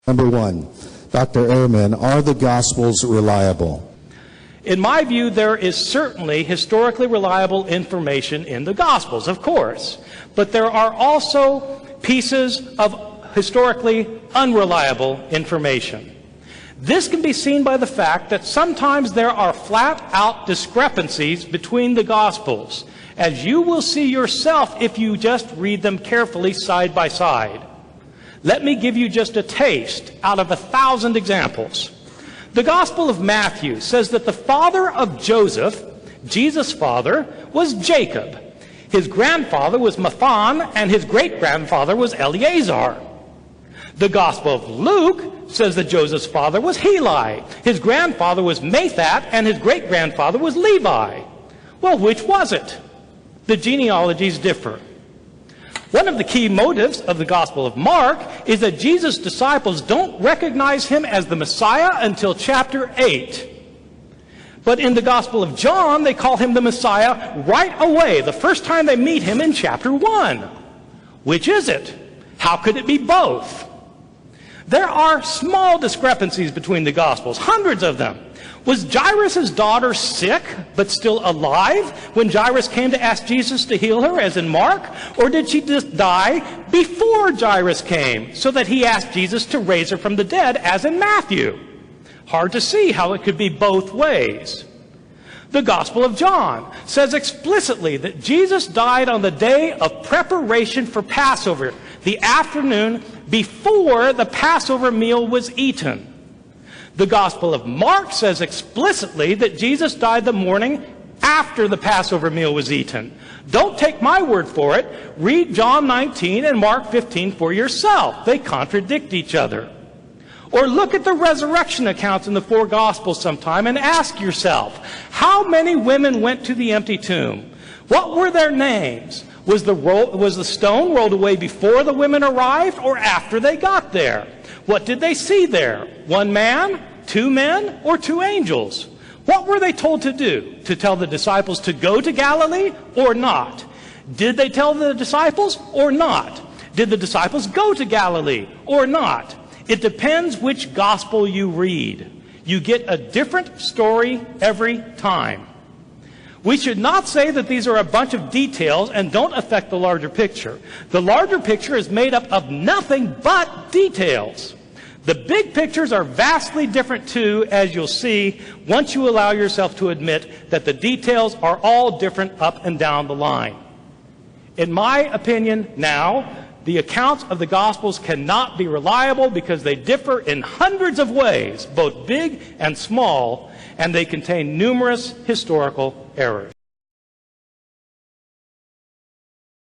Number one, Dr. Ehrman, are the Gospels reliable? In my view, there is certainly historically reliable information in the Gospels, of course. But there are also pieces of historically unreliable information. This can be seen by the fact that sometimes there are flat-out discrepancies between the Gospels, as you will see yourself if you just read them carefully side by side. Let me give you just a taste out of 1,000 examples. The Gospel of Matthew says that the father of Joseph, Jesus' father, was Jacob. His grandfather was Mathan, and his great-grandfather was Eleazar. The Gospel of Luke says that Joseph's father was Heli. His grandfather was Mathat, and his great-grandfather was Levi. Well, which was it? The genealogies differ. One of the key motives of the Gospel of Mark is that Jesus' disciples don't recognize him as the Messiah until chapter 8. But in the Gospel of John, they call him the Messiah right away, the first time they meet him in chapter 1. Which is it? How could it be both? There are small discrepancies between the Gospels, hundreds of them. Was Jairus' daughter sick, but still alive, when Jairus came to ask Jesus to heal her, as in Mark? Or did she just die before Jairus came, so that he asked Jesus to raise her from the dead, as in Matthew? Hard to see how it could be both ways. The Gospel of John says explicitly that Jesus died on the day of preparation for Passover, the afternoon before the Passover meal was eaten. The Gospel of Mark says explicitly that Jesus died the morning after the Passover meal was eaten. Don't take my word for it. Read John 19 and Mark 15 for yourself. They contradict each other. Or look at the resurrection accounts in the four Gospels sometime and ask yourself, how many women went to the empty tomb? What were their names? Was the stone rolled away before the women arrived or after they got there? What did they see there? One man, two men, or two angels? What were they told to do? To tell the disciples to go to Galilee or not? Did they tell the disciples or not? Did the disciples go to Galilee or not? It depends which gospel you read. You get a different story every time. We should not say that these are a bunch of details and don't affect the larger picture. The larger picture is made up of nothing but details. The big pictures are vastly different too, as you'll see once you allow yourself to admit that the details are all different up and down the line. In my opinion now, the accounts of the Gospels cannot be reliable because they differ in hundreds of ways, both big and small, and they contain numerous historical errors.